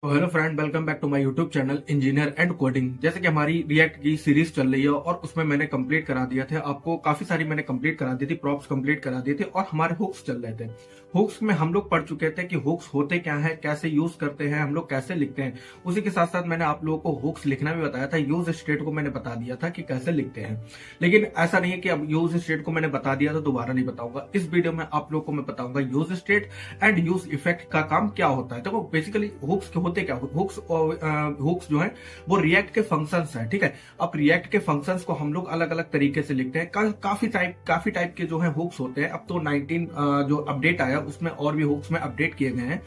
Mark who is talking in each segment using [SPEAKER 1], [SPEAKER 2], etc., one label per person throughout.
[SPEAKER 1] तो hello friend, welcome back to my YouTube channel engineer and coding. जैसे कि हमारी रिएक्ट की सीरीज चल रही है और उसमें मैंने कंप्लीट करा दिया था, आपको काफी सारी मैंने कंप्लीट करा दी थी, प्रॉप्स कंप्लीट करा दिए थे और हमारे हुक्स चल रहे थे। हुक्स में हम लोग पढ़ चुके थे कि हुक्स होते क्या है, कैसे यूज करते हैं, हम लोग कैसे लिखते हैं। उसी के साथ साथ मैंने आप लोगों को हुक्स लिखना भी बताया था, यूज स्टेट को मैंने बता दिया था कि कैसे लिखते हैं। लेकिन ऐसा नहीं है कि अब यूज स्टेट को मैंने बता दिया तो दोबारा नहीं बताऊंगा। इस वीडियो में आप लोगों को मैं बताऊंगा use state and use effect का काम क्या होता है। देखो बेसिकली हुक्स होते क्या, हुक्स जो है वो रिएक्ट के फंक्शंस है। ठीक है, अब रिएक्ट के फंक्शंस को हम लोग अलग अलग तरीके से लिखते हैं। काफी टाइप के जो है हुक्स होते हैं। अब तो 19 जो अपडेट आया उसमें और भी हुक्स में अपडेट किए गए हैं।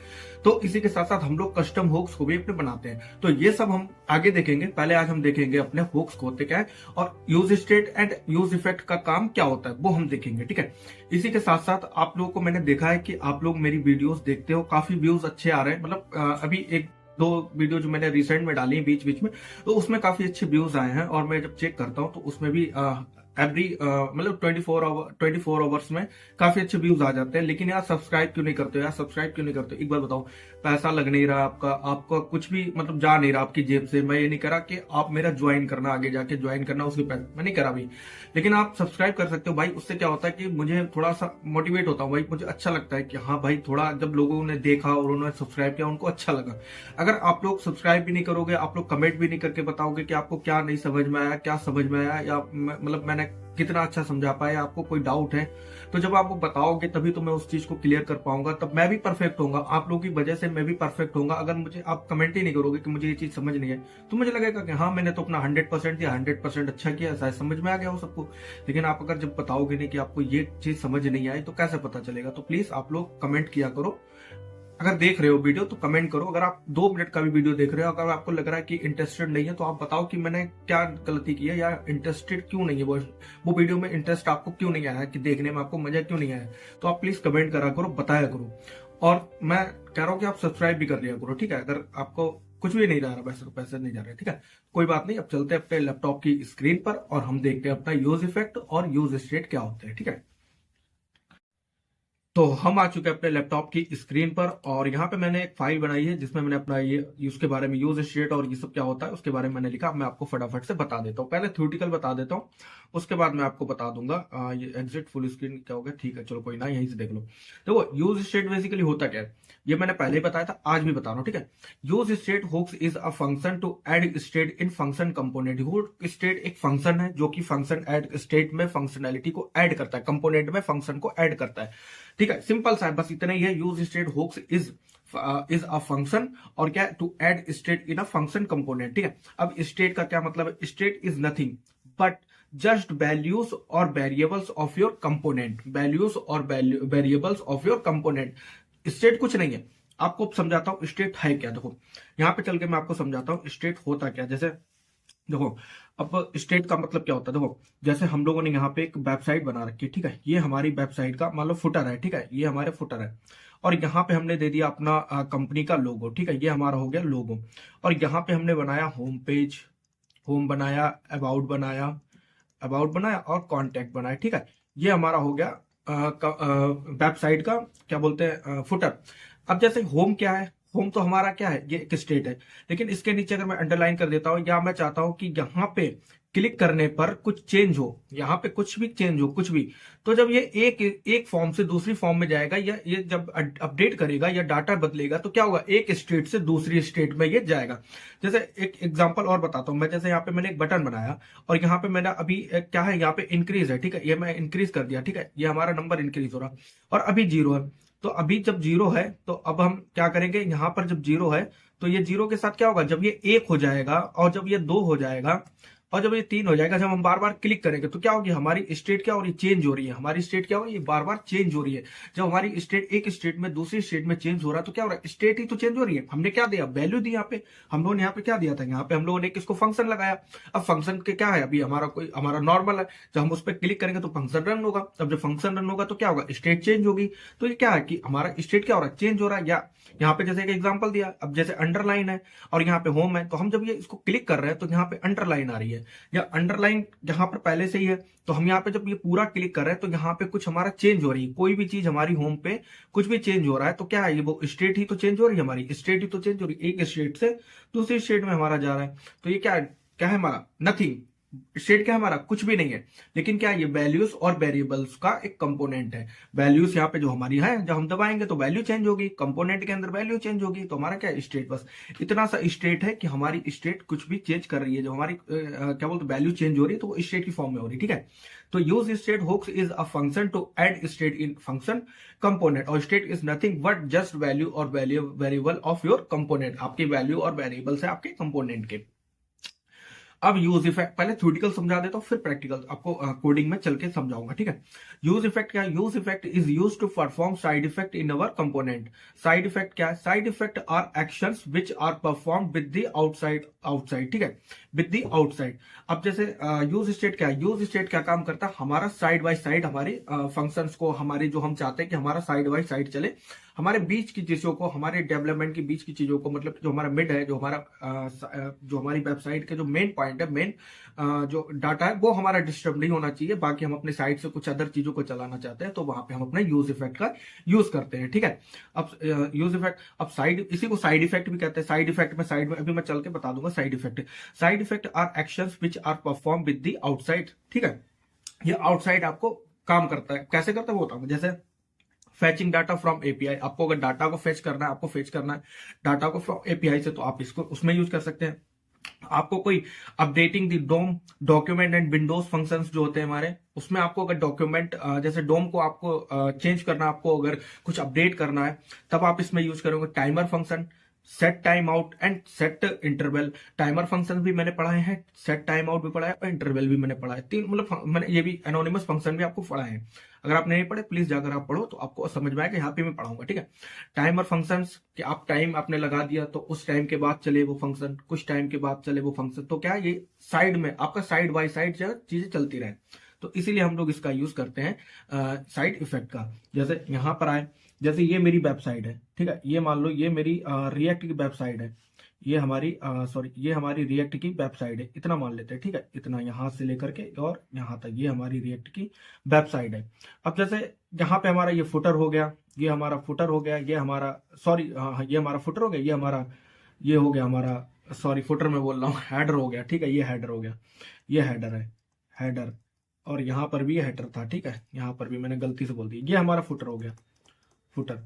[SPEAKER 1] तो इसी के साथ साथ हम लोग कस्टम हुक्स को भी अपने बनाते हैं। तो ये सब हम आगे देखेंगे। पहले आज हम देखेंगे अपने हुक्स को होते क्या है और use state and use effect का काम क्या होता है वो हम देखेंगे। ठीक है, इसी के साथ साथ आप लोगों को मैंने देखा है कि आप लोग मेरी वीडियोस देखते हो, काफी व्यूज अच्छे आ रहे हैं। मतलब अभी एक दो वीडियो जो मैंने रिसेंट में डाली बीच बीच में, तो उसमें काफी अच्छे व्यूज आए हैं। और मैं जब चेक करता हूं तो उसमें भी एवरी मतलब 24 आवर्स में काफी अच्छे व्यूज आ जाते हैं। लेकिन यार सब्सक्राइब क्यों नहीं करते हो यार, सब्सक्राइब क्यों नहीं करते हो? एक बार बताओ, पैसा लग नहीं रहा आपका, आपका कुछ भी मतलब जा नहीं रहा आपकी जेब से। मैं ये नहीं करा कि आप मेरा ज्वाइन करना, आगे जाके ज्वाइन करना, उसके पैसे मैं नहीं करा भी। लेकिन आप सब्सक्राइब कर सकते हो भाई। उससे क्या होता है कि मुझे थोड़ा सा मोटिवेट होता हूँ भाई, मुझे अच्छा लगता है कि हाँ भाई, थोड़ा जब लोगों ने देखा और उन्होंने सब्सक्राइब किया उनको अच्छा लगा। अगर आप लोग सब्सक्राइब भी नहीं करोगे, आप लोग कमेंट भी नहीं करके बताओगे कि आपको क्या नहीं समझ में आया, क्या समझ में आया, या मतलब मैंने कितना अच्छा समझा पाया, आपको कोई डाउट है, तो जब आप वो बताओगे तभी तो मैं उस चीज को क्लियर कर पाऊंगा। तब मैं भी परफेक्ट होऊंगा, आप लोगों की वजह से मैं भी परफेक्ट होऊंगा। अगर मुझे आप कमेंट ही नहीं करोगे कि मुझे ये चीज समझ नहीं है, तो मुझे लगेगा कि हाँ मैंने तो अपना 100% दिया, 100% अच्छा किया, शायद समझ में आ गया हो सबको। लेकिन आप अगर जब बताओगे नहीं कि आपको ये चीज समझ नहीं आई तो कैसे पता चलेगा? तो प्लीज आप लोग कमेंट किया करो। अगर देख रहे हो वीडियो तो कमेंट करो। अगर आप 2 मिनट का भी वीडियो देख रहे हो, अगर आपको लग रहा है कि इंटरेस्टेड नहीं है तो आप बताओ कि मैंने क्या गलती की है या इंटरेस्टेड क्यों नहीं है, वो वीडियो में इंटरेस्ट आपको क्यों नहीं आया, कि देखने में आपको मजा क्यों नहीं आया। तो आप प्लीज कमेंट करा करो, बताया करो। और मैं कह रहा हूँ कि आप सब्सक्राइब भी कर लिया करो। ठीक है, अगर आपको कुछ भी नहीं जा रहा, वैसे तो पैसे नहीं जा रहे। ठीक है, कोई बात नहीं। अब चलते हैं अपने लैपटॉप की स्क्रीन पर और हम देखते हैं अपना यूज इफेक्ट और यूज स्टेट क्या होते हैं। ठीक है, तो हम आ चुके हैं अपने लैपटॉप की स्क्रीन पर और यहाँ पे मैंने एक फाइल बनाई है जिसमें मैंने अपना ये उसके बारे में यूज स्टेट और ये सब क्या होता है उसके बारे में मैंने लिखा। मैं आपको फटाफट से बता देता हूँ। पहले थ्योरेटिकल बता देता हूँ, उसके बाद मैं आपको बता दूंगा। ये एग्जिट फुल स्क्रीन क्या होगा, ठीक है चलो कोई ना, यहीं से देख लो। देखो यूज स्टेट बेसिकली होता क्या है, ये मैंने पहले ही बताया था, आज भी बता रहा हूँ। ठीक है, use state hooks is a function to add state in function component. Hook state एक फंक्शन है जो कि फंक्शन ऐड स्टेट में फंक्शनैलिटी को ऐड करता है, कंपोनेंट में फंक्शन को ऐड करता है। ठीक है, सिंपल सा है, बस इतना ही है। Use state hooks is a function और क्या to add state in a function component. ठीक है, अब स्टेट का क्या मतलब है? State is nothing but just values और variables of your component, values और variables of your component. State कुछ नहीं है, आपको समझाता हूं स्टेट है क्या। देखो यहां पे चल के मैं आपको समझाता हूं स्टेट होता क्या। जैसे देखो, अब स्टेट का मतलब क्या होता है, देखो जैसे हम लोगों ने यहाँ पे एक वेबसाइट बना रखी है। ठीक है, ये हमारी वेबसाइट का मान लो फुटर है। ठीक है, ये हमारे फुटर है और यहाँ पे हमने दे दिया अपना कंपनी का लोगो। ठीक है, ये हमारा हो गया लोगो। और यहाँ पे हमने बनाया होम पेज, होम बनाया, अबाउट बनाया और कॉन्टेक्ट बनाया। ठीक है, ये हमारा हो गया वेबसाइट का क्या बोलते हैं, फुटर। अब जैसे होम क्या है, होम तो हमारा क्या है, ये एक स्टेट है। लेकिन इसके नीचे अगर मैं अंडरलाइन कर देता हूं, या मैं चाहता हूं कि यहाँ पे क्लिक करने पर कुछ चेंज हो, यहाँ पे कुछ भी चेंज हो, कुछ भी, तो जब ये एक फॉर्म से दूसरी फॉर्म में जाएगा या ये जब अपडेट करेगा या डाटा बदलेगा तो क्या होगा, एक स्टेट से दूसरी स्टेट में ये जाएगा। जैसे एक एग्जांपल और बताता हूं मैं। जैसे यहाँ पे मैंने एक बटन बनाया और यहाँ पे मेरा अभी क्या है, यहाँ पे इंक्रीज है। ठीक है, ये मैं इंक्रीज कर दिया। ठीक है, ये हमारा नंबर इंक्रीज हो रहा और अभी 0 है। तो अभी जब 0 है तो अब हम क्या करेंगे, यहां पर जब 0 है तो ये 0 के साथ क्या होगा, जब ये 1 हो जाएगा और जब ये 2 हो जाएगा और जब ये 3 हो जाएगा, जब हम बार बार क्लिक करेंगे तो क्या होगी, हमारी स्टेट क्या हो रही है, चेंज हो रही है। हमारी स्टेट क्या हो रही है, बार बार चेंज हो रही है। जब हमारी स्टेट एक स्टेट में दूसरी स्टेट में चेंज हो रहा है तो क्या हो रहा है, स्टेट ही तो चेंज हो रही है। हमने क्या दिया, वैल्यू दी। यहाँ पे हम लोगों ने यहाँ पे क्या दिया था, यहाँ पे हम लोगों ने किसको, फंक्शन लगाया। अब फंक्शन के क्या है, अभी हमारा नॉर्मल है। जब हम उस पर क्लिक करेंगे तो फंक्शन रन होगा। तब जब फंक्शन रन होगा तो क्या होगा, स्टेट चेंज होगी। तो ये क्या है कि हमारा स्टेट क्या हो रहा है, चेंज हो रहा है। या यहाँ पे जैसे एक एग्जांपल दिया, अब जैसे अंडरलाइन है और यहाँ पे होम है, तो हम जब ये इसको क्लिक कर रहे हैं तो यहाँ पे अंडरलाइन आ रही है। है, या अंडरलाइन यहाँ पर पहले से ही है, तो हम यहाँ पे जब ये पूरा क्लिक कर रहे हैं तो यहाँ पे कुछ हमारा चेंज हो रही है, कोई भी चीज हमारी होम पे कुछ भी चेंज हो रहा है तो क्या है, ये वो स्टेट ही तो चेंज हो रही है, हमारी स्टेट ही तो चेंज हो रही है, एक स्टेट से दूसरी स्टेट में हमारा जा रहा है। तो ये क्या है हमारा, नथिंग। स्टेट क्या है हमारा, कुछ भी नहीं है, लेकिन क्या है, ये वैल्यूज और वेरिएबल्स का एक कंपोनेंट है। वैल्यूज यहाँ पे जो हमारी है, जब हम दबाएंगे तो वैल्यू चेंज होगी, कंपोनेंट के अंदर वैल्यू चेंज होगी, तो हमारा क्या है, स्टेट। बस इतना सा स्टेट है कि हमारी स्टेट कुछ भी चेंज कर रही है, जो हमारी क्या बोलते वैल्यू चेंज हो रही है तो वो स्टेट की फॉर्म में हो रही है, ठीक है। तो use state hooks is a function to add state in function component, और state is nothing but just value और वेरिएबल ऑफ योर कंपोनेंट, आपकी वैल्यू और वेरिएबल्स है आपके कंपोनेंट के। अब यूज इफेक्ट, पहले थ्योरेटिकल समझा देता हूं फिर प्रैक्टिकल आपको कोडिंग में चल के समझाऊंगा, ठीक है। यूज इफेक्ट क्या है, use effect is use to perform side effect in our component. Side effect क्या है, side effect are actions which are perform with the outside, ठीक है, विद द आउटसाइड। अब जैसे यूज स्टेट क्या है, यूज स्टेट क्या काम करता है, हमारा साइड बाय साइड हमारे फंक्शंस को, हमारे जो हम चाहते हैं कि हमारा साइड बाय साइड चले, हमारे बीच की चीजों को, हमारे डेवलपमेंट के बीच की चीजों को, मतलब जो हमारा मिड है, जो हमारा जो हमारी वेबसाइट के जो मेन पॉइंट है, मेन जो डाटा है वो हमारा डिस्टर्ब नहीं होना चाहिए, बाकी हम अपने साइड से कुछ अदर चीजों को चलाना चाहते हैं तो वहां पे हम अपने यूज इफेक्ट का यूज करते हैं, ठीक है। अब यूज इफेक्ट, अब साइड, इसी को साइड इफेक्ट भी कहते हैं। साइड इफेक्ट में, साइड में अभी मैं चल के बता दूंगा side effect. Side effect are actions which are perform with the outside, ठीक है। ये आउटसाइड आपको काम करता है, कैसे करता है वो बताऊंगा। जैसे फैचिंग डाटा फ्रॉम एपीआई, आपको अगर डाटा को फेच करना है, आपको फेच करना है डाटा को फ्रॉम एपीआई से, तो आप इसको उसमें यूज कर सकते हैं। आपको कोई updating the DOM document and windows functions जो होते हैं हमारे, उसमें आपको अगर डॉक्यूमेंट जैसे डोम को आपको चेंज करना, आपको अगर कुछ अपडेट करना है, तब आप इसमें यूज करोगे timer function, set time out and set interval. Timer function भी मैंने पढ़ाए हैं, सेट टाइम आउट भी पढ़ा है और इंटरवल भी मैंने पढ़ा है। तीन, मतलब मैंने ये भी एनोनिमस फंक्शन भी आपको पढ़ाए हैं। अगर आप नहीं पढ़े प्लीज जाकर आप पढ़ो, तो आपको समझ में आएगा, यहाँ पे मैं पढ़ाऊंगा, ठीक है। टाइमर फंक्शंस कि आप टाइम आपने लगा दिया तो उस टाइम के बाद चले वो फंक्शन, कुछ टाइम के बाद चले वो फंक्शन, तो क्या ये साइड में आपका साइड बाय साइड जो चीजें चलती रहे, तो इसीलिए हम लोग इसका यूज करते हैं साइड इफेक्ट का। जैसे यहाँ पर आए, जैसे ये मेरी वेबसाइट है, ठीक है, ये मान लो ये मेरी रिएक्ट की वेबसाइट है, ये हमारी सॉरी ये हमारी रिएक्ट की वेबसाइट है, इतना मान लेते हैं, ठीक है, इतना यहाँ से लेकर के और यहाँ तक ये हमारी रिएक्ट की वेबसाइट है। अब जैसे यहाँ पे हमारा ये फुटर हो गया, ये हमारा फुटर हो गया, ये हमारा सॉरी ये हमारा फुटर हो गया, ये हमारा ये हो गया हमारा, सॉरी फुटर में बोल रहा हूँ, हेडर हो गया, ठीक है, ये हेडर हो गया, ये हेडर है, हेडर, और यहाँ पर भी ये हेडर था, ठीक है, यहाँ पर भी मैंने गलती से बोल दी, ये हमारा फुटर हो गया, फुटर,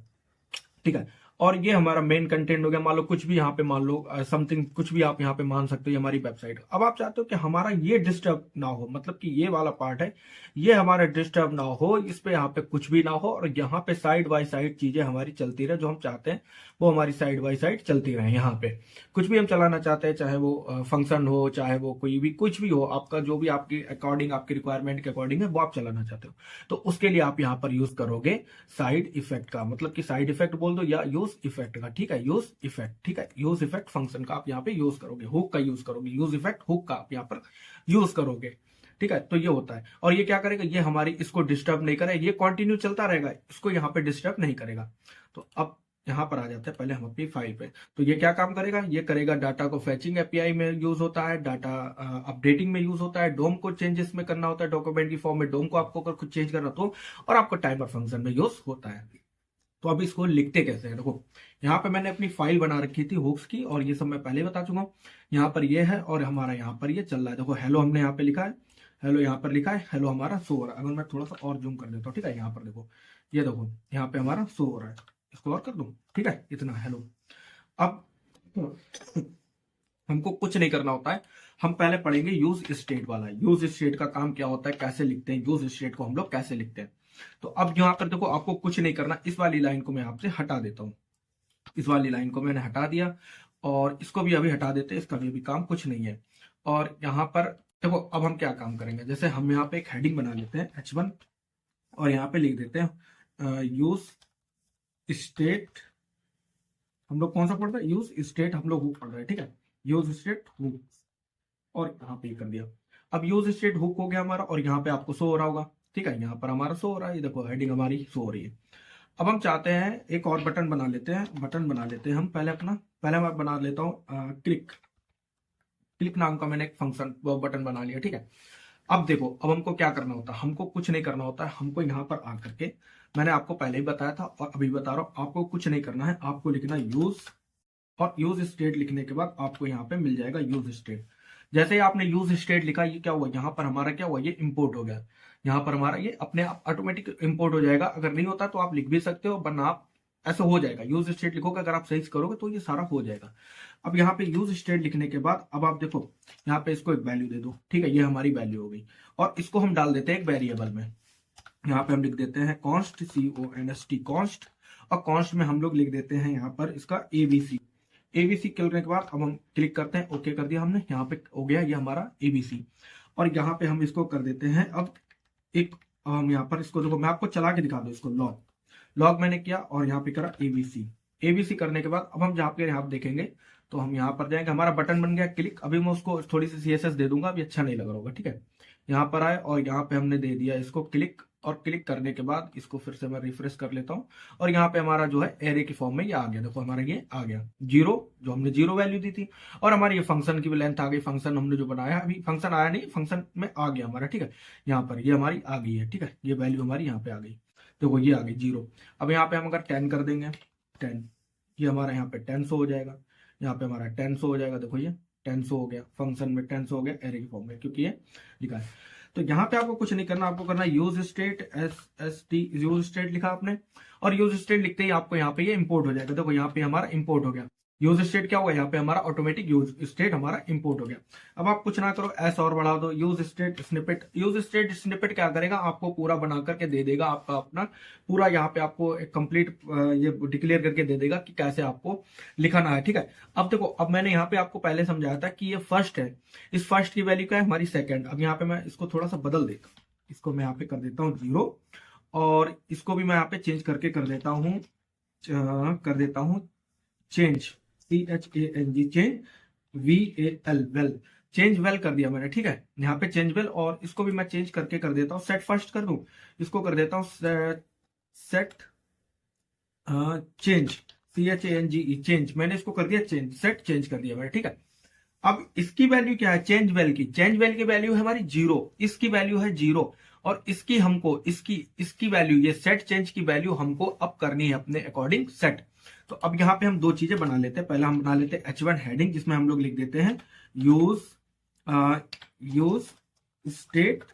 [SPEAKER 1] ठीक है। और ये हमारा मेन कंटेंट हो गया, मान लो कुछ भी यहाँ पे मान लो समथिंग, कुछ भी आप यहाँ पे मान सकते हो, ये हमारी वेबसाइट। अब आप चाहते हो कि हमारा ये डिस्टर्ब ना हो, मतलब कि ये वाला पार्ट है ये हमारा डिस्टर्ब ना हो, इस पे यहाँ पे कुछ भी ना हो, और यहाँ पे साइड बाय साइड चीजें हमारी चलती रहे, जो हम चाहते हैं वो हमारी साइड बाय साइड चलती रहे। यहाँ पे कुछ भी हम चलाना चाहते हैं, चाहे वो फंक्शन हो, चाहे वो कोई भी कुछ भी हो, आपका जो भी आपकी अकॉर्डिंग, आपकी रिक्वायरमेंट के अकॉर्डिंग है वो आप चलाना चाहते हो, तो उसके लिए आप यहाँ पर यूज करोगे साइड इफेक्ट का, मतलब कि साइड इफेक्ट बोल दो या यूज इफेक्ट का, ठीक है, यूज इफेक्ट, ठीक है, यूज इफेक्ट फंक्शन का आप यहाँ पे यूज करोगे, हुक का यूज करोगे, यूज इफेक्ट हुक का आप यहाँ पर यूज करोगे, ठीक है। तो ये होता है, और ये क्या करेगा, ये हमारी इसको डिस्टर्ब नहीं करेगा, ये कंटिन्यू चलता रहेगा, इसको यहाँ पे डिस्टर्ब नहीं करेगा। तो अब यहाँ पर आ जाते हैं पहले हम अपनी फाइल पे, तो ये क्या काम करेगा, ये करेगा डाटा को फैचिंग एपीआई में यूज होता है, डाटा अपडेटिंग में यूज होता है, डोम को चेंजेस में करना होता है, डॉक्यूमेंट की फॉर्म में डोम को आपको अगर कुछ चेंज करना तो, और आपको टाइमर फंक्शन में यूज होता है। तो अब इसको लिखते कैसे हैं, देखो यहाँ पे मैंने अपनी फाइल बना रखी थी हुक्स की, और ये सब मैं पहले बता चुका हूँ। यहाँ पर ये है और हमारा यहाँ पर ये चल रहा है, देखो हेलो हमने यहाँ पे लिखा है, हेलो यहाँ पर लिखा है, हेलो हमारा शो हो रहा है। अगर मैं थोड़ा सा और जूम कर देता हूँ, ठीक है, यहाँ पर देखो, ये देखो यहाँ पे हमारा शो हो रहा है, इसको और कर दूं, ठीक है, इतना हेलो। अब हमको कुछ नहीं करना होता है, हम पहले पढ़ेंगे यूज स्टेट वाला। यूज स्टेट का काम क्या होता है, कैसे लिखते हैं, यूज स्टेट को हम लोग कैसे लिखते हैं। तो अब यहाँ पर देखो आपको कुछ नहीं करना, इस वाली लाइन को मैं आपसे हटा देता हूँ, इस वाली लाइन को मैंने हटा दिया, और इसको भी अभी हटा देते हैं, इसका भी अभी काम कुछ नहीं है। और यहाँ पर देखो अब हम क्या काम करेंगे, जैसे हम यहाँ पे एक हेडिंग बना लेते हैं H1, और यहाँ पे लिख देते हैं यूज स्टेट, हम लोग कौन सा पढ़ रहे हैं, यूज स्टेट हम लोग हुक पढ़ रहे हैं, ठीक है, यूज स्टेट हुक, और यहाँ पे कर दिया। अब यूज स्टेट हुक हो गया हमारा, और यहाँ पे आपको शो हो रहा होगा, ठीक है, यहाँ पर हमारा शो हो रहा है, ये देखो हेडिंग हमारी शो हो रही है। अब हम चाहते हैं एक और बटन बना लेते हैं, बटन बना लेते हैं हम पहले अपना, पहले मैं बना लेता हूँ क्लिक, क्लिक नाम का मैंने एक फंक्शन बटन बना लिया, ठीक है। अब देखो, अब हमको क्या करना होता है, हमको कुछ नहीं करना होता है। हमको यहाँ पर आकर के, मैंने आपको पहले ही बताया था और अभी बता रहा हूँ, आपको कुछ नहीं करना है। आपको लिखना यूज, और यूज स्टेट लिखने के बाद आपको यहाँ पे मिल जाएगा यूज स्टेट। जैसे ही आपने यूज स्टेट लिखा, ये क्या हुआ, यहाँ पर हमारा क्या हुआ, ये इंपोर्ट हो गया। यहाँ पर हमारा ये अपने आप ऑटोमेटिक इंपोर्ट हो जाएगा। अगर नहीं होता तो आप लिख भी सकते हो, वरना आप ऐसा हो जाएगा। यूज स्टेट लिखोगे, अगर आप सही से करोगे तो ये सारा हो जाएगा। अब यहाँ पे यूज स्टेट लिखने के बाद अब आप देखो, यहाँ पे इसको एक वैल्यू दे दो, ठीक है, ये हमारी वैल्यू हो गई। और इसको हम डाल देते हैं एक वेरिएबल में। यहाँ पे हम लिख देते हैं कॉन्स्ट, CONST कॉन्स्ट। और कॉन्स्ट में हम लोग लिख देते हैं यहाँ पर इसका ABC। ABC करने के बाद अब हम क्लिक करते हैं, ओके कर दिया हमने, यहाँ पे हो गया ये हमारा ABC। और यहाँ पे हम इसको कर देते हैं अब एक, हम यहाँ पर इसको देखो, मैं आपको चला के दिखा दूं इसको। लॉग मैंने किया और यहाँ पे करा ABC करने के बाद अब हम जहाँ पे यहाँ देखेंगे तो हम यहाँ पर जाएंगे, हमारा बटन बन गया क्लिक। अभी मैं उसको थोड़ी सी CSS दे दूंगा, अभी अच्छा नहीं लग रहा होगा, ठीक है। यहाँ पर आए और यहाँ पे हमने दे दिया इसको क्लिक, और क्लिक करने के बाद इसको फिर से मैं रिफ्रेश कर लेता हूँ और यहाँ पे हमारा जो है एरे की फॉर्म में ये आ गया। देखो हमारा ये आ गया 0, जो हमने 0 वैल्यू दी थी। और हमारी ये फंक्शन की लेंथ आ गई। फंक्शन हमने जो बनाया, अभी फंक्शन आया नहीं, फंक्शन में आ गया हमारा, ठीक है। यहाँ पर ये हमारी आ गई है, ठीक है, ये वैल्यू हमारी यहाँ पे आ गई। देखो ये आ गई 0। अब यहाँ पे हम अगर 10 कर देंगे, 10, ये हमारा यहाँ पे 10 हो जाएगा। यहाँ पे हमारा 10 हो जाएगा। देखो ये 10 हो गया, फंक्शन में 10 हो गया एरे की फॉर्म में, क्योंकि ये लिखा है। तो यहाँ पे आपको कुछ नहीं करना, आपको करना use state, SST use state लिखा आपने, और यूज स्टेट लिखते ही आपको यहाँ पे ये इंपोर्ट हो जाएगा। देखो यहाँ पे हमारा इंपोर्ट हो गया। यूज स्टेट क्या हुआ, यहाँ पे हमारा ऑटोमेटिक यूज स्टेट हमारा इंपोर्ट हो गया। अब आप कुछ ना करो, एस और बढ़ा दो, use state snippet. Use state snippet क्या करेगा, आपको पूरा बना करके दे देगा, आपका अपना पूरा यहाँ पे आपको एक कंप्लीट ये डिक्लेयर करके दे देगा कि कैसे आपको लिखाना है, ठीक है। अब देखो, अब मैंने यहाँ पे आपको पहले समझाया था कि ये फर्स्ट है, इस फर्स्ट की वैल्यू क्या है, हमारी सेकेंड। अब यहाँ पे मैं इसको थोड़ा सा बदल देता हूँ, इसको मैं यहाँ पे कर देता हूँ 0, और इसको भी मैं यहाँ पे चेंज करके कर देता हूँ change, CHANG, change, VAL, well, change well कर दिया मैंने, ठीक है। यहाँ पे चेंज वेल, और इसको भी मैं चेंज करके कर देता हूँ, सेट फर्स्ट कर दूं, इसको कर देता हूँ सेट चेंज, CHANGE, चेंज। मैंने इसको कर दिया चेंज, सेट चेंज कर दिया मैंने, ठीक है। अब इसकी वैल्यू क्या है, चेंज वेल की वैल्यू है हमारी 0, इसकी वैल्यू है 0, और इसकी हमको इसकी वैल्यू, ये सेट चेंज की वैल्यू हमको अब करनी है अपने अकॉर्डिंग सेट। तो अब यहाँ पे हम दो चीजें बना लेते हैं। पहला हम बना लेते हैं H1 हेडिंग, जिसमें हम लोग लिख देते हैं यूज स्टेट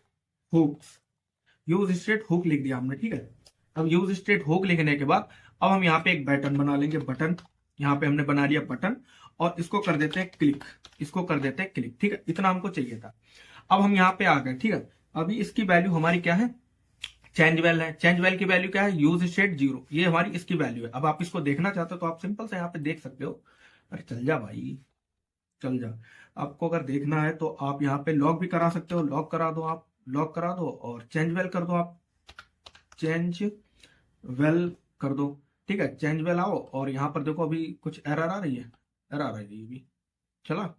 [SPEAKER 1] हुक लिख दिया हमने, ठीक है। अब यूज स्टेट हुक लिखने के बाद अब हम यहाँ पे एक बटन बना लेंगे, बटन, यहाँ पे हमने बना लिया बटन, और इसको कर देते हैं क्लिक, ठीक है। इतना हमको चाहिए था। अब हम यहाँ पे आ गए, ठीक है। अभी इसकी वैल्यू हमारी क्या है, चेंज वेल है। चेंज वेल की वैल्यू क्या है, यूज स्टेट 0, ये हमारी इसकी वैल्यू है। अब आप इसको देखना चाहते हो तो आप सिंपल से यहाँ पे देख सकते हो। अरे चल जा भाई, चल जा। आपको अगर देखना है तो आप यहाँ पे लॉग भी करा सकते हो, लॉग करा दो आप, लॉग करा दो, और चेंज वेल कर दो आप, चेंज वेल कर दो, ठीक है। चेंज वेल आओ, और यहाँ पर देखो अभी कुछ एरर आ रही है, एरर आ रही है अभी, चला,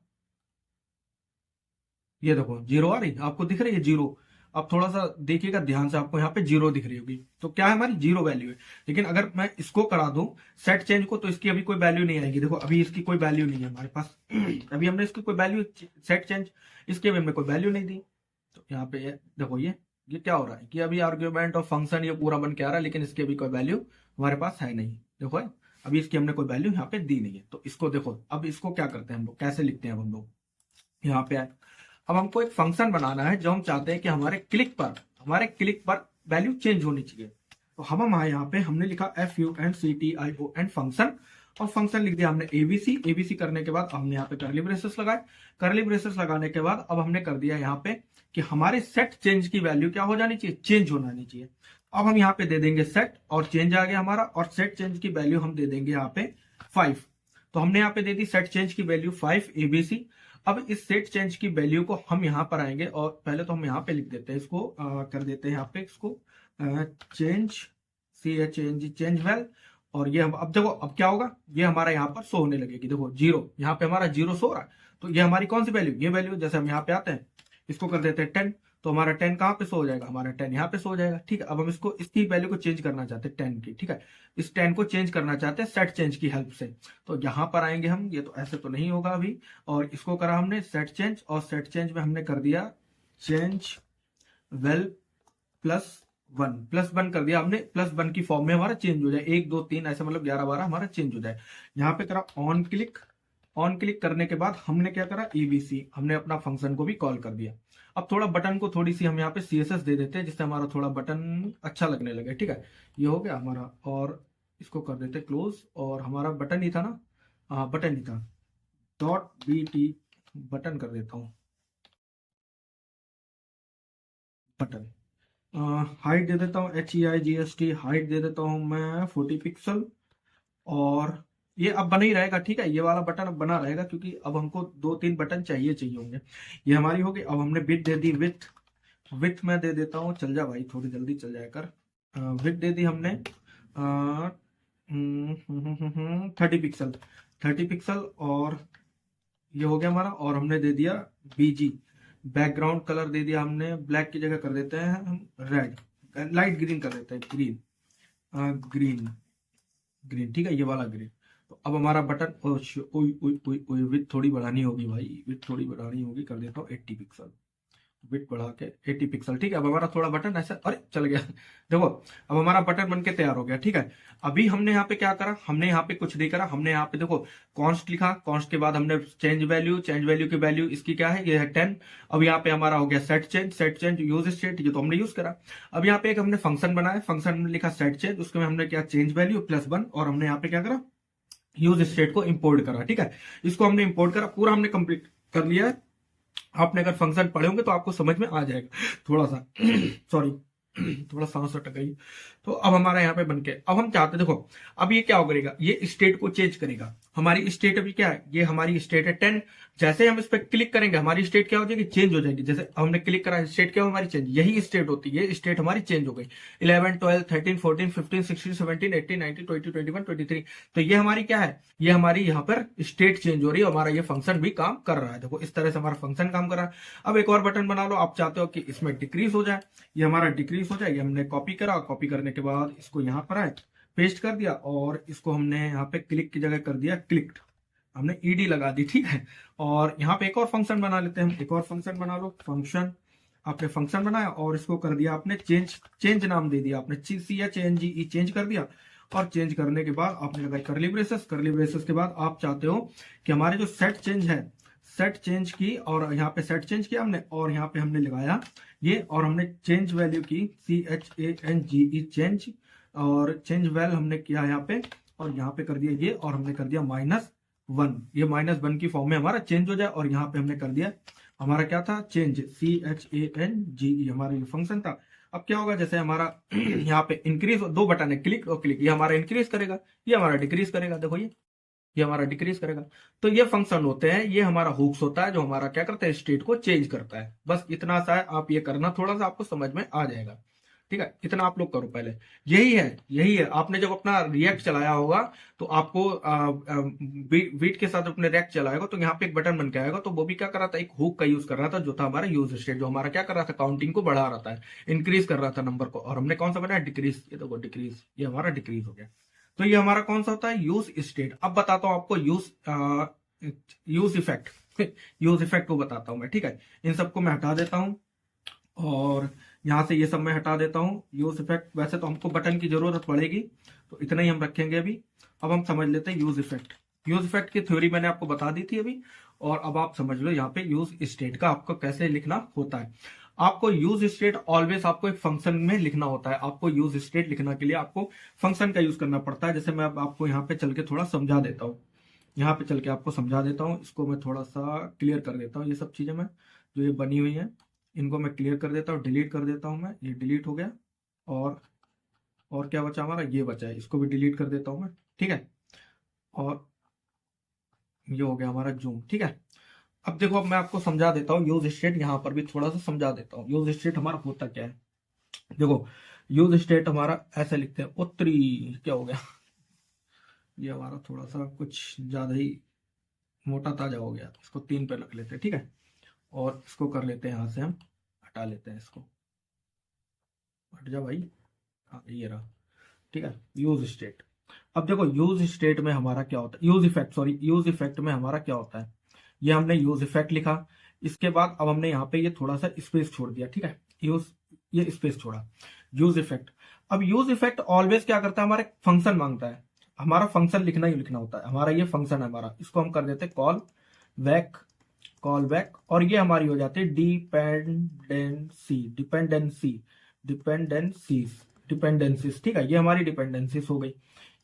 [SPEAKER 1] ये देखो 0 आ रही, आपको दिख रही है 0। अब थोड़ा सा देखिएगा ध्यान से, आपको यहाँ पे 0 दिख रही होगी, तो क्या है, हमारी 0 वैल्यू है। लेकिन अगर मैं इसको करा दूं सेट चेंज को, तो इसकी अभी कोई वैल्यू नहीं आएगी। देखो अभी इसकी कोई वैल्यू नहीं है हमारे पास, अभी हमने इसकी कोई वैल्यू, सेट चेंज, इसकी अभी हमने कोई वैल्यू नहीं दी। तो यहाँ पे देखो ये क्या हो रहा है कि अभी आर्ग्यूमेंट और फंक्शन ये पूरा बन के आ रहा है, लेकिन इसकी अभी कोई वैल्यू हमारे पास है नहीं। देखो अभी इसकी हमने कोई वैल्यू यहाँ पे दी नहीं है। तो इसको देखो, अब इसको क्या करते हैं हम लोग, कैसे लिखते हैं हम लोग, यहाँ पे आए। अब हमको एक फंक्शन बनाना है जो हम चाहते हैं कि हमारे क्लिक पर वैल्यू चेंज होनी चाहिए। तो हम आए यहाँ पे, हमने लिखा FUNCTION फंक्शन, और फंक्शन लिख दिया हमने ABC करने के बाद हमने यहाँ पे करली ब्रेसेस लगाए। करली ब्रेसेस लगाने के बाद अब हमने कर दिया यहाँ पे कि हमारे सेट चेंज की वैल्यू क्या हो जानी चाहिए, चेंज होना नहीं चाहिए। अब हम यहाँ पे दे देंगे सेट, और चेंज आ गया हमारा, और सेट चेंज की वैल्यू हम दे देंगे यहाँ पे 5। तो हमने यहाँ पे दे दी सेट चेंज की वैल्यू 5 ABC। अब इस सेट चेंज की वैल्यू को हम यहाँ पर आएंगे, और पहले तो हम यहाँ पे लिख देते हैं इसको, कर देते हैं यहाँ पे इसको चेंज, CHANG, चेंज वेल। और ये अब देखो, अब क्या होगा, ये हमारा यहाँ पर शो होने लगेगी। देखो 0, यहाँ पे हमारा 0 शो रहा है। तो ये हमारी कौन सी वैल्यू, ये वैल्यू। जैसे हम यहाँ पे आते हैं, इसको कर देते हैं 10, तो हमारा 10 कहाँ पे शो हो जाएगा, हमारा 10 यहाँ पे शो हो जाएगा। ठीक है, अब हम इसको इसकी वैल्यू को चेंज करना चाहते हैं 10 की। ठीक है, इस 10 को चेंज करना चाहते हैं सेट चेंज की हेल्प से। तो यहाँ पर आएंगे हम, ये तो ऐसे तो नहीं होगा अभी, और इसको करा हमने सेट चेंज, और सेट चेंज में हमने कर दिया चेंज वेल +1 कर दिया हमने, +1 की फॉर्म में हमारा चेंज हो जाए, 1 2 3 ऐसे मतलब 11 12 हमारा चेंज हो जाए। यहाँ पे करा ऑन क्लिक, ऑन क्लिक करने के बाद हमने क्या करा, EBC हमने अपना फंक्शन को भी कॉल कर दिया। अब थोड़ा बटन को थोड़ी सी हम यहाँ पे CSS दे देते हैं, जिससे हमारा थोड़ा बटन अच्छा लगने लगे। ठीक है, ये हो गया हमारा, और इसको कर देते क्लोज, और हमारा बटन ही था ना, हाँ बटन ही था, .bt बटन कर देता हूँ, बटन। हाइट दे देता हूँ HEIGST, हाइट दे देता हूँ मैं 40 पिक्सल, और ये अब बना ही रहेगा। ठीक है, ये वाला बटन अब बना रहेगा, क्योंकि अब हमको 2 3 बटन चाहिए होंगे। ये हमारी होगी। अब हमने विड्थ दे दी, विथ मैं दे देता हूँ, चल जा भाई थोड़ी जल्दी चल जाया कर। विथ दे दी हमने 30 पिक्सल, 30 पिक्सल, और ये हो गया हमारा। और हमने दे दिया BG, बैकग्राउंड कलर दे दिया हमने, ब्लैक की जगह कर देते हैं हम रेड, लाइट ग्रीन कर देते हैं, ग्रीन, ग्रीन ग्रीन। ठीक है, ये वाला ग्रीन। तो अब हमारा बटन, विथ थोड़ी बढ़ानी होगी भाई, विथ थोड़ी बढ़ानी होगी, कर देता हूँ 80 पिक्सल, विथ बढ़ा के 80 पिक्सल। ठीक है, अब हमारा थोड़ा बटन ऐसा, अरे चल गया देखो, अब हमारा बटन बन के तैयार हो गया। ठीक है, अभी हमने यहाँ पे क्या करा, हमने यहाँ पे कुछ नहीं करा, हमने यहाँ पे देखो कॉन्स्ट लिखा, कॉन्स्ट के बाद हमने चेंज वैल्यू, चेंज वैल्यू की वैल्यू इसकी क्या है, ये है 10। अब यहाँ पे हमारा हो गया set change, set change use state, ये तो हमने यूज करा। अब यहाँ पे एक हमने फंक्शन बनाया, फंक्शन में लिखा सेट चेंज, उसके में हमने क्या चेंज वैल्यू +1, और हमने यहाँ पे क्या करा, यूज स्टेट को इंपोर्ट करा। ठीक है, इसको हमने इंपोर्ट करा, पूरा हमने कंप्लीट कर लिया है। आपने अगर फंक्शन पढ़े होंगे तो आपको समझ में आ जाएगा थोड़ा सा सॉरी थोड़ा सांस अटक गई। तो अब हमारा यहाँ पे बन के, अब हम चाहते देखो, अब ये क्या करेगा, ये स्टेट को चेंज करेगा। हमारी स्टेट अभी क्या है, ये हमारी स्टेट है 10। जैसे हम इस पर क्लिक करेंगे हमारी स्टेट क्या हो जाएगी, चेंज हो जाएगी। जैसे हमने क्लिक करा, स्टेट क्या हो हमारी चेंज, यही स्टेट होती है, ये स्टेट हमारी चेंज हो गई। 11 12 13 14 15 16 17 18 19 20 21 23। तो ये हमारी क्या है, ये हमारी यहाँ पर स्टेट चेंज हो रही है, हमारा ये फंक्शन भी काम कर रहा है। देखो इस तरह से हमारा फंक्शन काम कर रहा है। अब एक और बटन बना लो, आप चाहते हो कि इसमें डिक्रीज हो जाए, ये हमारा डिक्रीज हो जाए। ये हमने कॉपी करा, कॉपी करने के बाद इसको यहाँ पर आए, पेस्ट कर दिया, और इसको हमने यहाँ पे क्लिक की जगह कर दिया क्लिक्ड, हमने ED लगा दी। ठीक है, और यहाँ पे एक और फंक्शन बना लेते हैं हम, एक और फंक्शन बना लो, फंक्शन। आपने फंक्शन बनाया और इसको कर दिया आपने चेंज, चेंज नाम दे दिया आपने, CHANGE चेंज कर दिया। और चेंज करने के बाद आपने लगाई करली ब्रेसेस, करली ब्रेसेस के बाद आप चाहते हो कि हमारे जो सेट चेंज है, सेट चेंज की, और यहाँ पे सेट चेंज किया हमने, और यहाँ पे हमने लगाया ये, और हमने चेंज वैल्यू की CHANGE चेंज, और चेंज वैल हमने किया यहाँ पे, और यहाँ पे कर दिया ये, और हमने कर दिया -1, ये -1 की फॉर्म में हमारा चेंज हो जाए। और यहाँ पे हमने कर दिया हमारा क्या था, चेंज, CHANGE हमारा ये फंक्शन था। अब क्या होगा, जैसे हमारा यहाँ पे इंक्रीज, 2 बटन है, क्लिक और क्लिक, ये हमारा इंक्रीज करेगा, ये हमारा डिक्रीज करेगा। देखो ये हमारा डिक्रीज करेगा। तो ये फंक्शन होते हैं, ये हमारा हुक्स होता है, जो हमारा क्या करता है, स्टेट को चेंज करता है। बस इतना सा है, आप ये करना, थोड़ा सा आपको समझ में आ जाएगा। ठीक है, इतना आप लोग करो पहले। यही है आपने जब अपना रिएक्ट चलाया होगा, तो आपको बीट के साथ अपने रिएक्ट चलाएगा, तो यहाँ पे एक बटन बन के आएगा। तो वो भी क्या कर रहा था, एक हुक का यूज कर रहा था, जो था हमारा यूज स्टेट, जो हमारा क्या कर रहा था, काउंटिंग को बढ़ा रहा था, इंक्रीज कर रहा था नंबर को। और हमने कौन सा बनाया, डिक्रीज, ये देखो डिक्रीज, ये हमारा डिक्रीज हो गया। तो ये हमारा कौन सा होता है, यूज स्टेट। अब बताता हूं आपको यूज इफेक्ट यूज इफेक्ट को बताता हूं मैं। ठीक है, इन सबको मैं हटा देता हूं, और यहां से ये सब मैं हटा देता हूं। यूज इफेक्ट, वैसे तो हमको बटन की जरूरत पड़ेगी, तो इतना ही हम रखेंगे अभी। अब हम समझ लेते हैं यूज इफेक्ट। यूज इफेक्ट की थ्योरी मैंने आपको बता दी थी अभी, और अब आप समझ लो यहाँ पे यूज स्टेट का आपको कैसे लिखना होता है। आपको यूज स्टेट ऑलवेज आपको एक फंक्शन में लिखना होता है। आपको यूज स्टेट लिखना के लिए आपको फंक्शन का यूज करना पड़ता है। जैसे मैं अब आपको यहाँ पे चल के थोड़ा समझा देता हूँ, यहाँ पे चल के आपको समझा देता हूँ। इसको मैं थोड़ा सा क्लियर कर देता हूँ, ये सब चीजें मैं जो ये बनी हुई है, इनको मैं क्लियर कर देता हूँ, डिलीट कर देता हूँ मैं, ये डिलीट हो गया। और क्या बचा हमारा, ये बचा है, इसको भी डिलीट कर देता हूँ मैं। ठीक है, और ये हो गया हमारा जूम। ठीक है, अब देखो, अब मैं आपको समझा देता हूँ यूज स्टेट, यहाँ पर भी थोड़ा सा समझा देता हूँ यूज स्टेट हमारा होता क्या है। देखो यूज स्टेट हमारा ऐसे लिखते हैं, उत्तरी, क्या हो गया, ये हमारा थोड़ा सा कुछ ज्यादा ही मोटा ताजा हो गया, इसको 3 पे रख लेते हैं। ठीक है, और इसको कर लेते हैं यहाँ से हम हटा लेते हैं इसको, हट जा भाई। हाँ ये रहा, ठीक है। यूज स्टेट, अब देखो यूज स्टेट में हमारा क्या होता है, use effect, sorry use effect में हमारा क्या होता है, ये हमने यूज इफेक्ट लिखा। इसके बाद अब हमने यहाँ पे ये थोड़ा सा स्पेस छोड़ दिया, ठीक है, यूज, ये स्पेस छोड़ा, यूज इफेक्ट। अब यूज इफेक्ट ऑलवेज क्या करता है, हमारे फंक्शन मांगता है, हमारा फंक्शन लिखना ही लिखना होता है, हमारा ये फंक्शन है हमारा, इसको हम कर देते हैं कॉल बैक, कॉल बैक, और ये हमारी हो जाती है डिपेंडेंसी, डिपेंडेंसीज, ठीक है, ये हमारी डिपेंडेंसीज हो गई।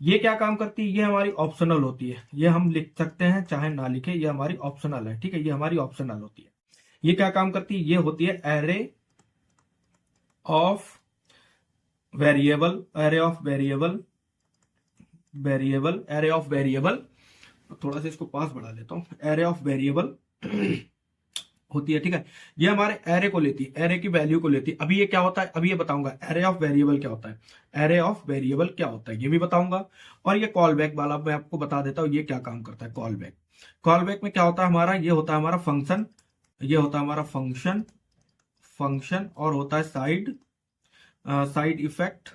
[SPEAKER 1] ये क्या काम करती है, ये हमारी ऑप्शनल होती है, ये हम लिख सकते हैं चाहे ना लिखे, ये हमारी ऑप्शनल है, ठीक है, ये हमारी ऑप्शनल होती है। ये क्या काम करती है, ये होती है array of variable, array of variable, array of variable, थोड़ा सा इसको पास बढ़ा लेता हूं, एरे ऑफ वेरिएबल होती है, ठीक है। ये हमारे एरे को लेती है, एरे की वैल्यू को लेती है। अभी ये क्या होता है, अभी ये बताऊंगा एरे ऑफ वेरिएबल क्या होता है, एरे ऑफ वेरिएबल क्या होता है ये भी बताऊंगा। और ये कॉल बैक वाला मैं आपको बता देता हूं, ये क्या काम करता है कॉल बैक। कॉल बैक में क्या होता है हमारा, ये होता है हमारा फंक्शन, ये होता है हमारा फंक्शन, और होता है साइड इफेक्ट,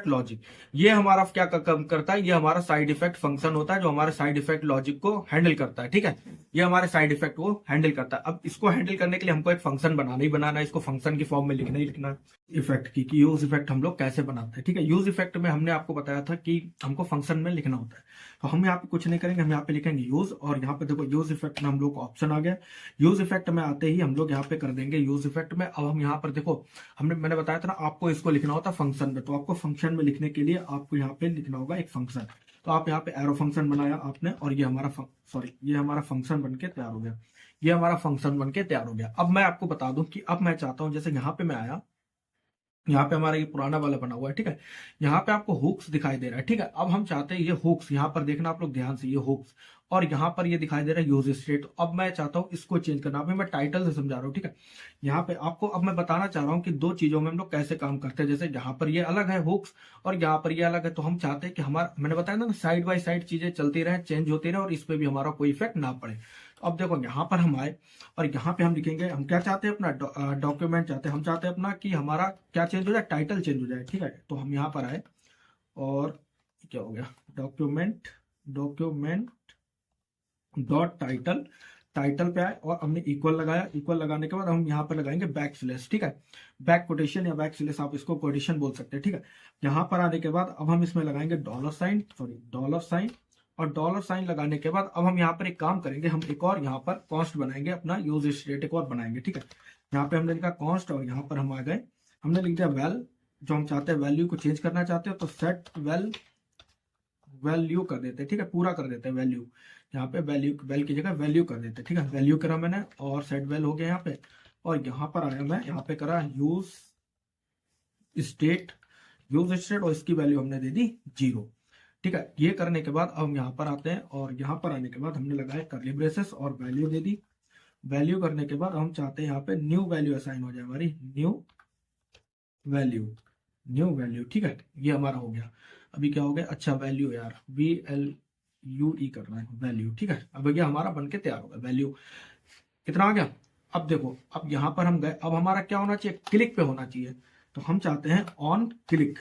[SPEAKER 1] लॉजिक। ये हमारा क्या काम करता है, ये हमारा साइड इफेक्ट फंक्शन होता है जो हमारे साइड इफेक्ट लॉजिक को हैंडल करता है, ठीक है, ये हमारे साइड इफेक्ट को हैंडल करता है। अब इसको हैंडल करने के लिए हमको एक फंक्शन बनाना ही बनाना है, इसको फंक्शन की फॉर्म में लिखना ही लिखना है। इफेक्ट की कि यूज इफेक्ट हम लोग कैसे बनाते हैं, ठीक है। यूज इफेक्ट में हमने आपको बताया था कि हमको फंक्शन में लिखना होता है, तो हम यहाँ पे कुछ नहीं करेंगे, हम यहाँ पे लिखेंगे यूज, और यहाँ पे देखो यूज इफेक्ट में हम लोग को ऑप्शन आ गया। यूज इफेक्ट में आते ही हम लोग यहाँ पे कर देंगे यूज इफेक्ट में। अब हम यहाँ पर देखो, मैंने बताया था ना आपको इसको लिखना होता है फंक्शन में, तो आपको फंक्शन में लिखने के लिए आपको यहाँ पे लिखना होगा एक फंक्शन। तो आप यहाँ पे एरो फंक्शन बनाया आपने, और ये हमारा ये हमारा फंक्शन बनके तैयार हो गया, ये हमारा फंक्शन बनके तैयार हो गया। अब मैं आपको बता दूं कि अब मैं चाहता हूं, जैसे यहाँ पे मैं आया, यहाँ पे हमारा ये पुराना वाला बना हुआ है, ठीक है, यहाँ पे आपको हुक्स दिखाई दे रहा है, ठीक है। अब हम चाहते हैं ये हुक्स, यहाँ पर देखना आप लोग ध्यान से, ये हुक्स, और यहाँ पर ये दिखाई दे रहा है यूज स्टेट। अब मैं चाहता हूँ इसको चेंज करना, अभी मैं टाइटल से समझा रहा हूँ, ठीक है। यहाँ पे आपको अब मैं बताना चाह रहा हूँ कि दो चीजों में हम लोग कैसे काम करते हैं, जैसे यहाँ पर ये अलग है हुक्स, और यहाँ पर ये अलग है, तो हम चाहते हैं कि हमारा, मैंने बताया ना साइड बाय साइड चीजें चलती रहे, चेंज होती रहे, और इस पे भी हमारा कोई इफेक्ट ना पड़े। अब देखो यहाँ पर हम आए, और यहाँ पे हम लिखेंगे, हम क्या चाहते हैं, अपना डॉक्यूमेंट चाहते हैं, हम चाहते हैं अपना कि हमारा क्या चेंज हो जाए, टाइटल चेंज हो जाए, ठीक है। तो हम यहाँ पर आए, और क्या हो गया, डॉक्यूमेंट डॉट टाइटल, टाइटल पे आए, और हमने इक्वल लगाया, इक्वल लगाने के बाद हम यहाँ पर लगाएंगे बैक स्लैश, ठीक है, बैक कोटेशन या बैक स्लैश, आप इसको कोटेशन बोल सकते हैं, ठीक है। यहाँ पर आने के बाद अब हम इसमें लगाएंगे डॉलर साइन, और डॉलर साइन लगाने के बाद अब हम यहाँ पर एक काम करेंगे, हम एक और यहाँ पर कॉन्स्ट बनाएंगे, अपना यूज स्टेट एक और बनाएंगे, ठीक है। यहाँ पे हमने लिखा कॉन्स्ट, और यहाँ पर हम आ गए, हमने लिख दिया वेल, जो हम चाहते हैं वैल्यू को चेंज करना चाहते हो, तो सेट वैल्यू कर देते हैं, ठीक है, पूरा कर देते हैं वैल्यू, यहाँ पे वेल की जगह वैल्यू कर देते हैं, ठीक है। वैल्यू करा मैंने, और सेट वेल हो गया यहाँ पे, और यहाँ पर आया मैं, यहाँ पे करा यूज स्टेट, और इसकी वैल्यू हमने दे दी 0, ठीक है। ये करने के बाद अब हम यहाँ पर आते हैं, और यहाँ पर आने के बाद हमने लगाया कर्ली ब्रेसेस और वैल्यू दे दी। वैल्यू करने के बाद हम चाहते हैं यहाँ पे न्यू वैल्यू असाइन हो जाए, हमारी न्यू वैल्यू, ठीक है, ये हमारा हो गया। अभी क्या हो गया, अच्छा वैल्यू यार, VLUE करना है वैल्यू, ठीक है। अब भैया हमारा बनके तैयार हो गया वैल्यू, कितना आ गया। अब देखो, अब यहाँ पर हम गए, अब हमारा क्या होना चाहिए, क्लिक पे होना चाहिए, तो हम चाहते हैं ऑन क्लिक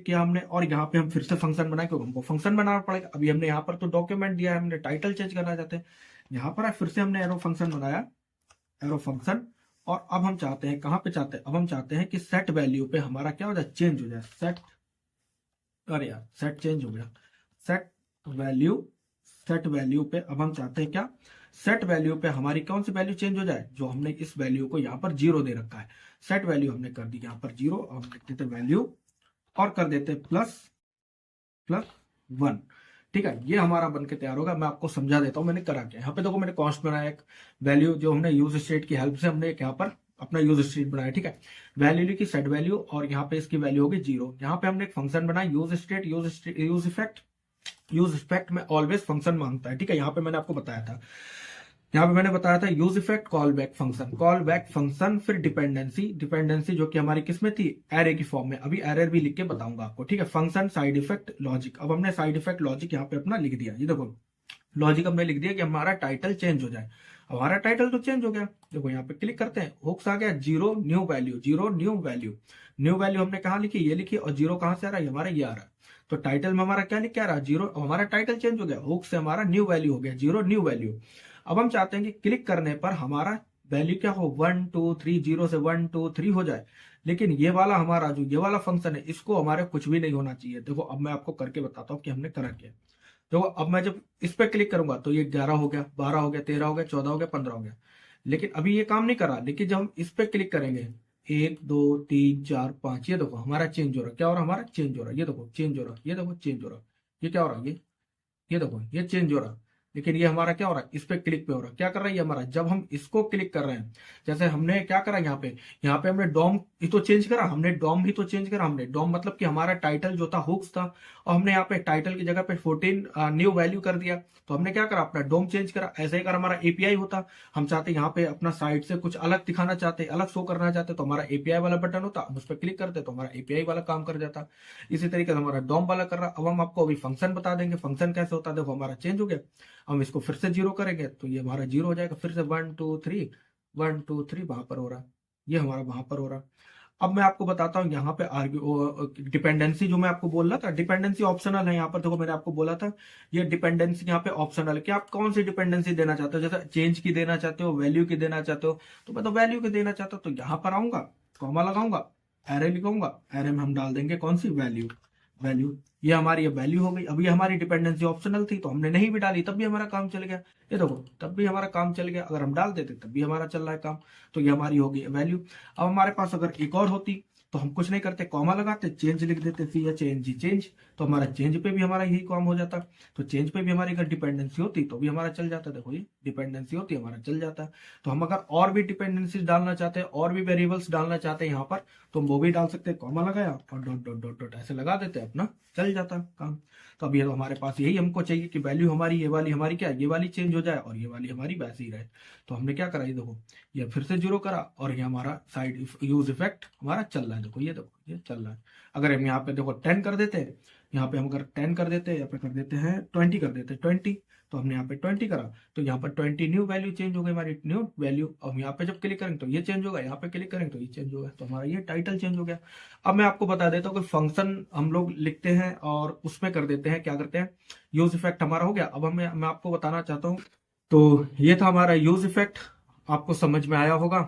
[SPEAKER 1] किया हमने, और यहाँ पे हम फिर से फंक्शन बनाए, क्योंकि हमको फंक्शन बनाना पड़ेगा। अभी हमने यहाँ पर तो डॉक्यूमेंट दिया है, हमने टाइटल चेंज करना चाहते हैं, यहाँ पर फिर से हमने एरो फंक्शन बनाया, एरो फंक्शन, और अब हम चाहते हैं, कहाँ पे चाहते हैं, अब हम चाहते हैं कि सेट वैल्यू पे हमारा क्या हो जाए, चेंज हो जाए, सेट, अरे यार सेट चेंज हो गया, सेट वैल्यू पे अब हम चाहते हैं क्या, सेट वैल्यू पे हमारी कौन सी वैल्यू चेंज हो जाए, जो हमने इस वैल्यू को यहाँ पर 0 दे रखा है, सेट वैल्यू हमने कर दी यहाँ पर 0, और हम लिख देते वैल्यू, और कर देते +1, ठीक है। ये हमारा बनके तैयार होगा। मैं आपको समझा देता हूँ मैंने करा क्या। यहाँ पे देखो मैंने कॉन्स्ट बनाया, एक वैल्यू जो हमने यूज स्टेट की हेल्प से हमने एक यहाँ पर अपना यूज स्टेट बनाया, ठीक है। वैल्यू लिखी, सेट वैल्यू, और यहाँ पे इसकी वैल्यू होगी 0। यहाँ पे हमने एक फंक्शन बनाया यूज स्टेट, यूज इफेक्ट में ऑलवेज फंक्शन मांगता है, ठीक है। यहाँ पे मैंने आपको बताया था, use effect call back function, फिर डिपेंडेंसी जो कि हमारी किसमें थी, एरे की फॉर्म में। अभी एरर भी लिख के बताऊंगा आपको, ठीक है। Function, side effect, logic. अब हमने साइड इफेक्ट लॉजिक यहाँ पे अपना लिख दिया, ये देखो लॉजिक हमने लिख दिया कि हमारा टाइटल चेंज हो जाए। हमारा टाइटल तो चेंज हो गया। देखो यहाँ पे क्लिक करते हैं, हुक्स आ गया, zero new value, zero new value. New value हमने कहा लिखी, ये लिखी, और जीरो कहां से आ रहा है, हमारा ये आ रहा है। तो टाइटल में हमारा क्या लिख के आ रहा है, जीरो। हमारा टाइटल चेंज हो गया, हुक से हमारा न्यू वैल्यू हो गया, जीरो न्यू वैल्यू। अब हम चाहते हैं कि क्लिक करने पर हमारा वैल्यू क्या हो, 1 2 3, जीरो से 1 2 3 हो जाए। लेकिन ये वाला हमारा जो ये वाला फंक्शन है, इसको हमारे कुछ भी नहीं होना चाहिए। देखो अब मैं आपको करके बताता हूँ कि हमने करा क्या। देखो अब मैं जब इस पे क्लिक करूंगा तो ये 11 हो गया, 12 हो गया, 13 हो गया, 14 हो गया, 15 हो गया। लेकिन अभी ये काम नहीं कर रहा। लेकिन जब हम इस पे क्लिक करेंगे, 1 2 3 4 5, ये देखो हमारा चेंज हो रहा है। क्या हो रहा है, हमारा चेंज हो रहा है। ये देखो चेंज हो रहा है, ये देखो चेंज हो रहा है। ये क्या हो रहा है, ये देखो ये चेंज हो रहा है। लेकिन ये हमारा क्या हो रहा है, इस पे क्लिक पे हो रहा है। क्या कर रहा है ये हमारा, जब हम इसको क्लिक कर रहे हैं, जैसे हमने क्या करा यहाँ पे हमने डॉम ही तो चेंज करा, हमने डॉम ही तो चेंज करा। हमने डॉम मतलब कि हमारा टाइटल जो था हुक्स था, और हमने यहाँ पे टाइटल की जगह पे 14 न्यू वैल्यू कर दिया। तो हमने क्या करा, अपना डॉम चेंज करा। ऐसे ही अगर हमारा एपीआई होता, हम चाहते यहाँ पे अपना साइट से कुछ अलग दिखाना चाहते, अलग शो करना चाहते, तो हमारा एपीआई वाला बटन होता, हम उस पर क्लिक करते तो हमारा एपीआई वाला काम कर जाता। इसी तरीके से हमारा डॉम वाला कर रहा। अब हम आपको अभी फंक्शन बता देंगे, फंक्शन कैसे होता है। देखो हमारा चेंज हो गया, हम इसको फिर से जीरो करेंगे तो ये हमारा जीरो हो जाएगा। फिर से 1 2 3, 1 2 3 वहां पर हो रहा, ये हमारा वहां पर हो रहा। अब मैं आपको बताता हूँ यहाँ पे डिपेंडेंसी जो मैं आपको बोल रहा था, डिपेंडेंसी ऑप्शनल है यहाँ पर। देखो मैंने आपको बोला था ये डिपेंडेंसी यहाँ पे ऑप्शनल है कि आप कौन सी डिपेंडेंसी देना चाहते हो। जैसे चेंज की देना चाहते हो, वैल्यू की देना चाहते हो, तो मैं तो वैल्यू की देना चाहता हूँ। तो यहाँ पर आऊंगा, कॉमा लगाऊंगा, एरे लिखूंगा, एरे में हम डाल देंगे कौन सी, वैल्यू। वैल्यू, ये हमारी ये वैल्यू हो गई। अभी हमारी डिपेंडेंसी ऑप्शनल थी तो हमने नहीं भी डाली, तब भी हमारा काम चल गया। ये देखो तब भी हमारा काम चल गया। अगर हम डाल देते तब भी हमारा चल रहा है काम। तो ये हमारी होगी वैल्यू। अब हमारे पास अगर एक और होती तो हम कुछ नहीं करते, कॉमा लगाते, चेंज लिख देते, फिर या चेंज ही चेंज। तो हमारा चेंज पे भी हमारा यही काम हो जाता। तो चेंज पे भी हमारी अगर डिपेंडेंसी होती तो भी हमारा चल जाता। देखो ये डिपेंडेंसी होती हमारा चल जाता। तो हम अगर और भी डिपेंडेंसी डालना चाहते हैं, और भी वेरिएबल्स डालना चाहते हैं यहाँ पर, तो हम वो भी डाल सकते हैं। कॉमा लगाया और डॉट डॉट डॉट डॉट ऐसे लगा देते, अपना चल जाता काम। तो अब ये तो हमारे पास यही हमको चाहिए कि वैल्यू हमारी ये वाली, हमारी क्या, ये वाली चेंज हो जाए और ये वाली हमारी वैसी ही रहे। तो हमने क्या करा, ये देखो ये फिर से जीरो करा, और ये हमारा साइड यूज इफेक्ट हमारा चल रहा है। देखो ये चल रहा है। अगर हम यहाँ पे देखो 10 कर देते हैं, यहाँ पे हम अगर 10 कर देते हैं, यहाँ पे कर देते हैं 20 कर देते हैं 20, तो हमने यहाँ पे 20 करा तो यहाँ पर 20 न्यू वैल्यू चेंज हो गई हमारी, न्यू वैल्यू। अब यहाँ पे जब क्लिक करेंगे तो ये चेंज होगा, यहाँ पे क्लिक करेंगे तो ये चेंज होगा। तो हमारा ये टाइटल चेंज हो गया। अब मैं आपको बता देता हूँ कि फंक्शन हम लोग लिखते हैं और उसमें कर देते हैं, क्या करते हैं, यूज इफेक्ट हमारा हो गया। अब मैं आपको बताना चाहता हूँ, तो ये था हमारा यूज इफेक्ट। आपको समझ में आया होगा,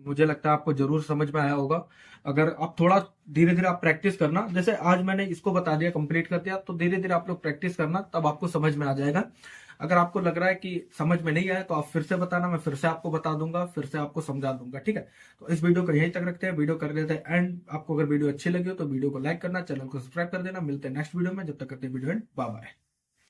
[SPEAKER 1] मुझे लगता है आपको जरूर समझ में आया होगा। अगर आप थोड़ा धीरे धीरे आप प्रैक्टिस करना, जैसे आज मैंने इसको बता दिया, कंप्लीट कर दिया, तो धीरे धीरे आप लोग प्रैक्टिस करना, तब आपको समझ में आ जाएगा। अगर आपको लग रहा है कि समझ में नहीं आया तो आप फिर से बताना, मैं फिर से आपको बता दूंगा, फिर से आपको समझा दूंगा, ठीक है। तो इस वीडियो को यहीं तक रखते हैं, वीडियो कर लेते हैं एंड। आपको अगर वीडियो अच्छी लगी हो तो वीडियो को लाइक करना, चैनल को सब्सक्राइब कर देना। मिलते हैं नेक्स्ट वीडियो में, जब तक करते हैं वीडियो एंड, बाय बाय।